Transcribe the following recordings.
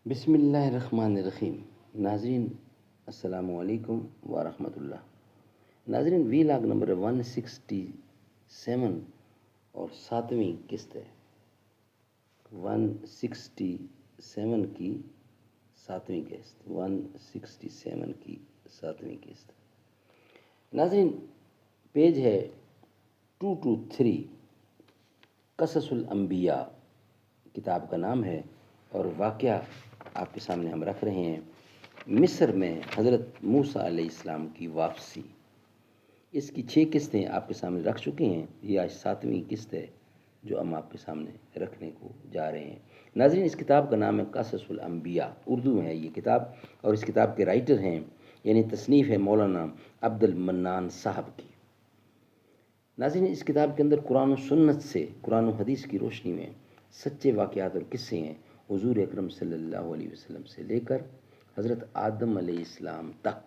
بسم اللہ الرحمن الرحیم۔ ناظرین السلام علیکم ورحمۃ اللہ۔ ناظرین وی لاگ نمبر 167 اور 7ویں قسط ہے۔ 167 کی 7ویں قسط 167 کی 7ویں قسط۔ ناظرین پیج ہے 223، قصص الانبیاء کتاب کا نام ہے، اور واقعہ آپ کے سامنے ہم رکھ رہے ہیں مصر میں حضرت موسیٰ علیہ السلام کی واپسی۔ اس کی 6 قسطیں آپ کے سامنے رکھ چکے ہیں، یہ آج 7ویں قسط ہے جو ہم آپ کے سامنے رکھنے کو جا رہے ہیں۔ ناظرین اس کتاب کا نام ہے قصص الانبیاء، اردو میں ہے یہ کتاب، اور اس کتاب کے رائٹر ہیں یعنی تصنیف ہے مولانا عبد المنان صاحب کی۔ ناظرین اس کتاب کے اندر قرآن و سنت سے، قرآن و حدیث کی روشنی میں سچے واقعات اور قصے ہیں حضور اکرم صلی اللہ علیہ وسلم سے لے کر حضرت آدم علیہ السلام تک،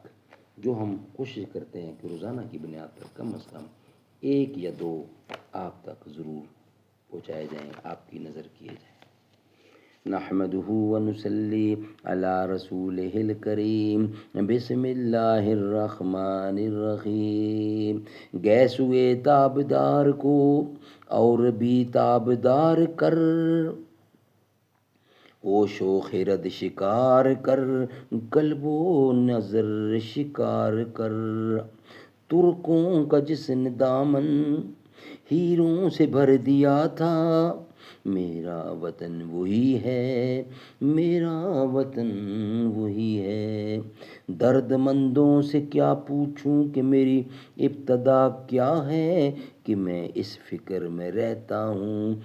جو ہم کوشش کرتے ہیں کہ روزانہ کی بنیاد پر کم از کم 1 یا 2 آپ تک ضرور پہنچائے جائیں، آپ کی نظر کیے جائیں۔ نحمدہ ونصلی علی رسولہ الکریم، بسم اللہ الرحمن الرحیم۔ گیسوئے تابدار کو اور بھی تابدار کر، او شوخ رد شکار کر، قلب و نظر شکار کر۔ ترکوں کا جس نے دامن ہیروں سے بھر دیا تھا، میرا وطن وہی ہے، میرا وطن وہی ہے۔ درد مندوں سے کیا پوچھوں کہ میری ابتدا کیا ہے، کہ میں اس فکر میں رہتا ہوں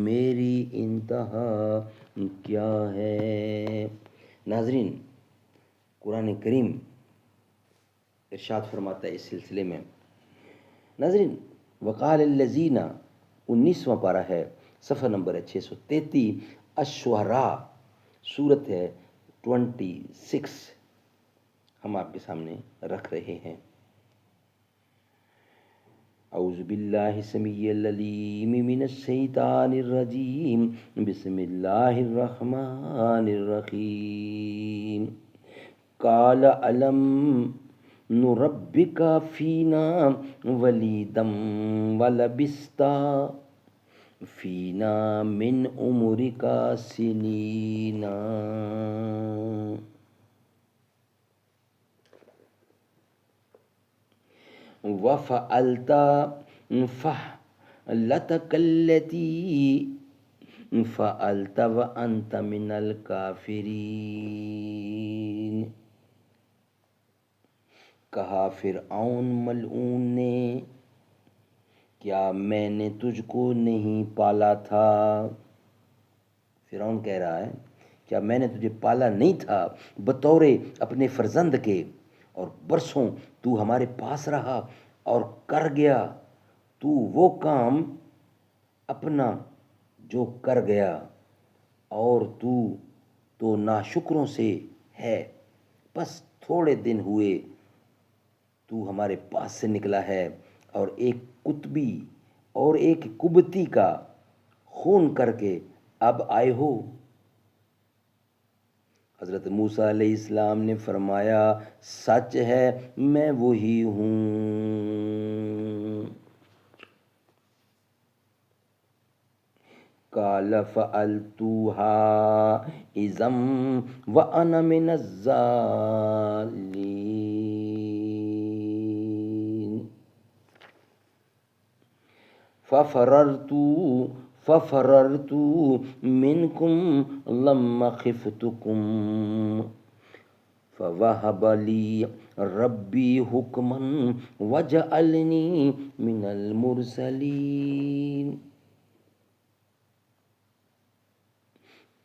میری انتہا کیا ہے۔ ناظرین قرآن کریم ارشاد فرماتا ہے اس سلسلے میں، ناظرین وقال الذین، 19واں پارہ ہے، صفحہ نمبر ہے 633، الشعراء سورت ہے 26، ہم آپ کے سامنے رکھ رہے ہیں۔ اعوذ باللہ السمیع العلیم من الشیطان الرجیم، بسم اللہ الرحمن الرحیم۔ قال علم نربک فینا ولیدا ولبست فینا من عمرک سنین۔ وفعلت فعلتك التي فعلت وأنت من الكافرین۔ کہا فرعون ملعون نے، کیا میں نے تجھ کو نہیں پالا تھا؟ فرعون کہہ رہا ہے کیا میں نے تجھے پالا نہیں تھا بطور اپنے فرزند کے، اور برسوں تو ہمارے پاس رہا اور کر گیا تو وہ کام اپنا جو کر گیا، اور تو ناشکروں سے ہے، بس تھوڑے دن ہوئے تو ہمارے پاس سے نکلا ہے، اور ایک قطبی اور ایک کبتی کا خون کر کے اب آئے ہو۔ حضرت موسیٰ علیہ السلام نے فرمایا سچ ہے میں وہی ہوں۔ قال فعلتها اذا وانا من الضالین۔ ففررت منکم لما خفتکم فوہب لی ربی حکما وجعلنی من المرسلین۔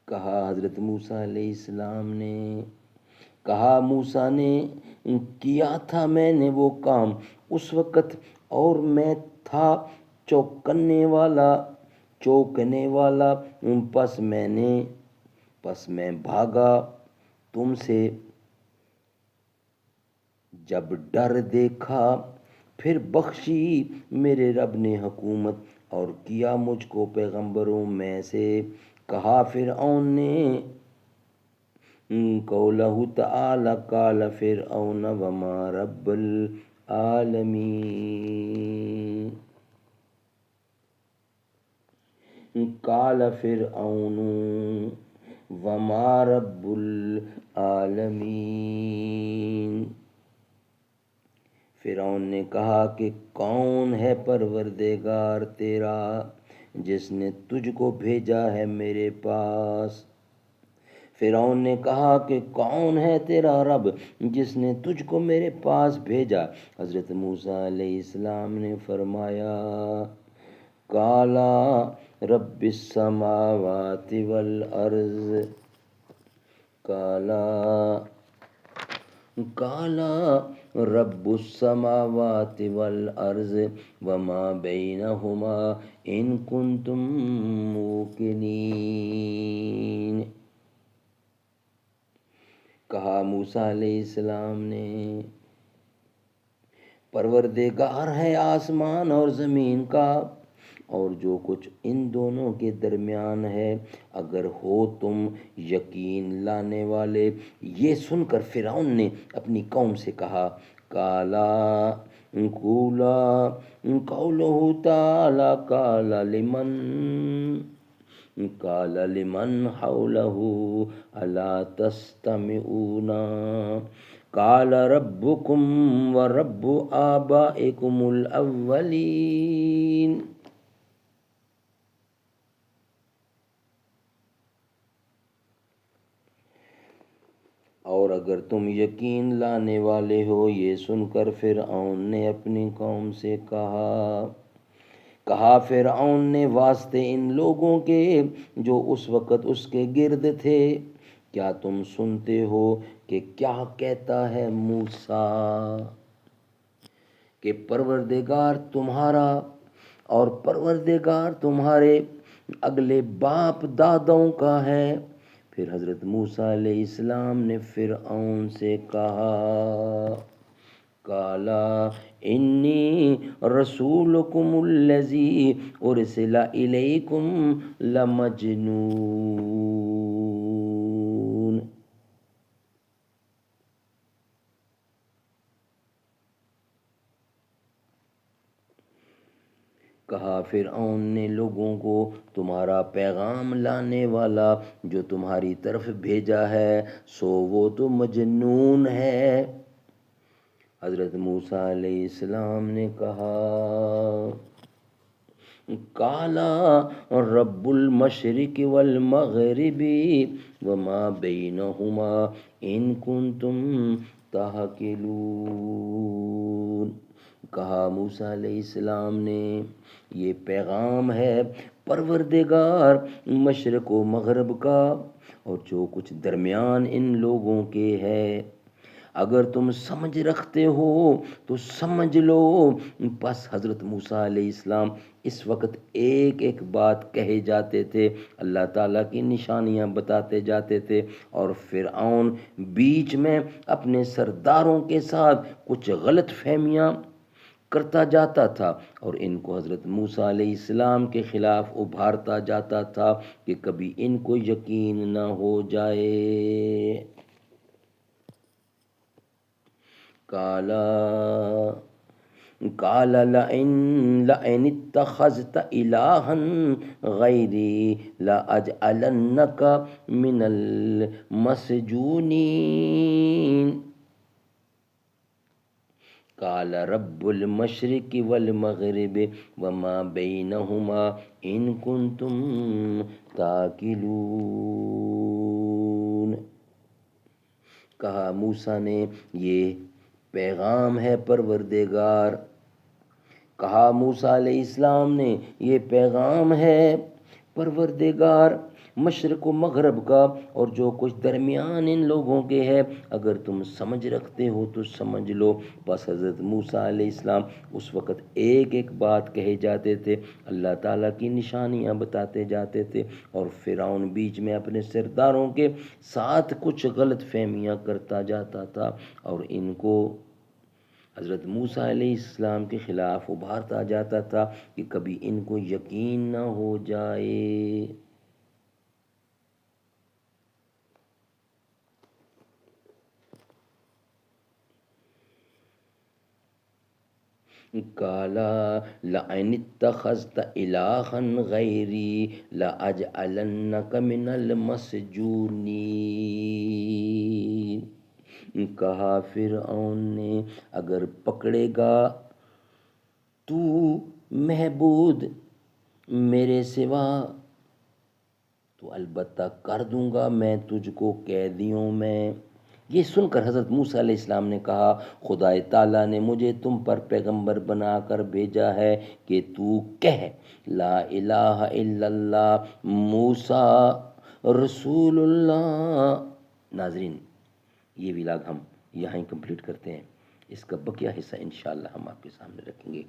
کہا حضرت موسیٰ علیہ السلام نے، کہا موسیٰ نے کیا تھا میں نے وہ کام اس وقت، اور میں تھا چوکنے والا، پس میں بھاگا تم سے جب ڈر دیکھا، پھر بخشی میرے رب نے حکومت اور کیا مجھ کو پیغمبروں میں سے۔ کہا فرعون نے قولہ تعالی قال فرعون وما رب العالمین، قال فرعون وما رب العالمین، فرعون نے کہا کہ کون ہے پروردگار تیرا جس نے تجھ کو بھیجا ہے میرے پاس؟ فرعون نے کہا کہ کون ہے تیرا رب جس نے تجھ کو میرے پاس بھیجا؟ حضرت موسیٰ علیہ السلام نے فرمایا کالا رب السماوات والارض، کالا رب السماوات والارض وما بینہما ان کنتم موقنین، کہا موسیٰ علیہ السلام نے پروردگار ہے آسمان اور زمین کا اور جو کچھ ان دونوں کے درمیان ہے، اگر ہو تم یقین لانے والے۔ یہ سن کر فرعون نے اپنی قوم سے کہا کالا قولہ تعالی قال لمن حولہ الا تستمعون قال ربکم ورب آبائکم الاولین، اور اگر تم یقین لانے والے ہو۔ یہ سن کر فرعون نے اپنی قوم سے کہا فرعون نے واسطے ان لوگوں کے جو اس وقت اس کے گرد تھے، کیا تم سنتے ہو کہ کیا کہتا ہے موسیٰ کہ پروردگار تمہارا اور پروردگار تمہارے اگلے باپ دادوں کا ہے؟ پھر حضرت موسیٰ علیہ السلام نے فرعون سے کہا کالا انی رسولکم الذی ارسل الیکم لمجنون، کہا فرعون نے لوگوں کو تمہارا پیغام لانے والا جو تمہاری طرف بھیجا ہے سو وہ تو مجنون ہے۔ حضرت موسیٰ علیہ السلام نے کہا کالا رب المشرق والمغرب وما بینہما ان کنتم تعقلون، کہا موسیٰ علیہ السلام نے یہ پیغام ہے پروردگار مشرق و مغرب کا اور جو کچھ درمیان ان لوگوں کے ہے، اگر تم سمجھ رکھتے ہو تو سمجھ لو۔ بس حضرت موسیٰ علیہ السلام اس وقت ایک ایک بات کہے جاتے تھے، اللہ تعالیٰ کی نشانیاں بتاتے جاتے تھے، اور فرعون بیچ میں اپنے سرداروں کے ساتھ کچھ غلط فہمیاں کرتا جاتا تھا اور ان کو حضرت موسیٰ علیہ السلام کے خلاف ابھارتا جاتا تھا کہ کبھی ان کو یقین نہ ہو جائے۔ قال لئن اتخذت إلها غيري لأجعلنك من المسجونين، قال رب المشرق والمغرب وما بينهما إن كنتم تعقلون، کہا موسیٰ نے یہ پیغام ہے پروردگار، کہا موسیٰ علیہ السلام نے یہ پیغام ہے پروردگار مشرق و مغرب کا اور جو کچھ درمیان ان لوگوں کے ہے، اگر تم سمجھ رکھتے ہو تو سمجھ لو۔ بس حضرت موسیٰ علیہ السلام اس وقت ایک ایک بات کہے جاتے تھے، اللہ تعالیٰ کی نشانیاں بتاتے جاتے تھے، اور فرعون بیچ میں اپنے سرداروں کے ساتھ کچھ غلط فہمیاں کرتا جاتا تھا اور ان کو حضرت موسیٰ علیہ السلام کے خلاف ابھارتا جاتا تھا کہ کبھی ان کو یقین نہ ہو جائے۔ کالا لئن اتخذت الہا غیری لاجعلنک من المسجونین، کہا فرعون نے اگر پکڑے گا تو معبود میرے سوا تو البتہ کر دوں گا میں تجھ کو قیدیوں میں۔ یہ سن کر حضرت موسیٰ علیہ السلام نے کہا خدا تعالیٰ نے مجھے تم پر پیغمبر بنا کر بھیجا ہے کہ تو کہہ لا الہ الا اللہ موسیٰ رسول اللہ۔ ناظرین، یہ ولاگ ہم یہاں ہی کمپلیٹ کرتے ہیں، اس کا بقیہ حصہ انشاءاللہ ہم آپ کے سامنے رکھیں گے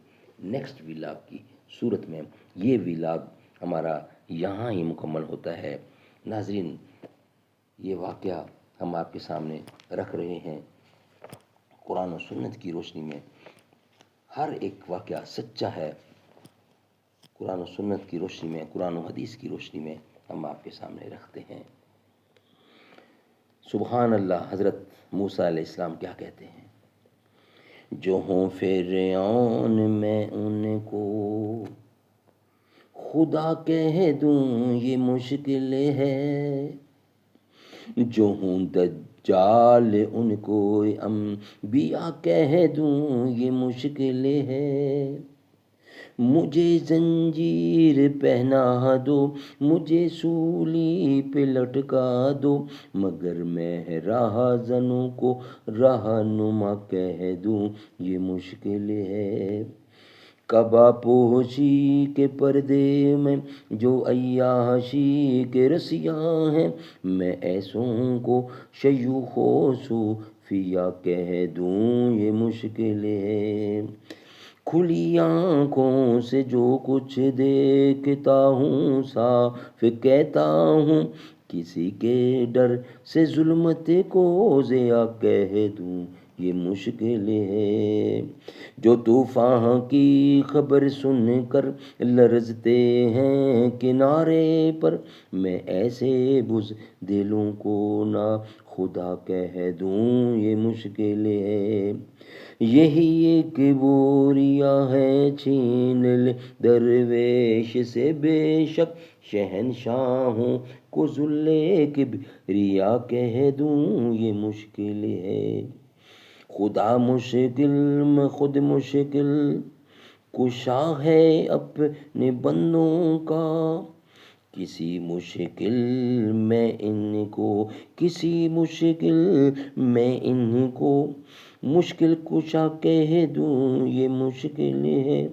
نیکسٹ ولاگ کی صورت میں۔ یہ ولاگ ہمارا یہاں ہی مکمل ہوتا ہے۔ ناظرین، یہ واقعہ ہم آپ کے سامنے رکھ رہے ہیں قرآن و سنت کی روشنی میں، ہر ایک واقعہ سچا ہے۔ قرآن و سنت کی روشنی میں، قرآن و حدیث کی روشنی میں ہم آپ کے سامنے رکھتے ہیں۔ سبحان اللہ، حضرت موسیٰ علیہ السلام کیا کہتے ہیں؟ جو ہوں فرعون میں ان کو خدا کہہ دوں یہ مشکل ہے، جو ہوں دجال ان کو انبیاء کہہ دوں یہ مشکل ہے، مجھے زنجیر پہنا دو مجھے سولی پہ لٹکا دو، مگر میں راہزنوں کو رہنما کہہ دوں یہ مشکل ہے، قبا پوشی کے پردے میں جو عیاشی کے رسیاں ہیں، میں ایسوں کو شیوخ و صوفیہ کہہ دوں یہ مشکل ہے، کھلی آنکھوں سے جو کچھ دیکھتا ہوں صاف کہتا ہوں، کسی کے ڈر سے ظلمت کو ضیا کہہ دوں یہ مشکل ہے، جو طوفان کی خبر سن کر لرزتے ہیں کنارے پر، میں ایسے بزدلوں کو نا خدا کہہ دوں یہ مشکل ہے، یہی ایک بوریا ہے چھین لے درویش سے بے شک، شہنشاہوں کو ذل کبریا کہہ دوں یہ مشکل ہے، خدا مشکل میں خود مشکل کشا ہے اپنے بندوں کا، کسی مشکل میں ان کو کسی مشکل میں ان کو مشکل کشا کہہ دوں یہ مشکل ہے،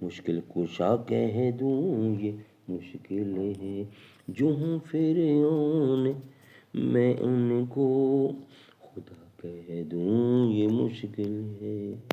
مشکل کشا کہہ دوں یہ مشکل ہے، جو ہوں فرعون میں ان کو خدا کہہ دوں یہ مشکل ہے۔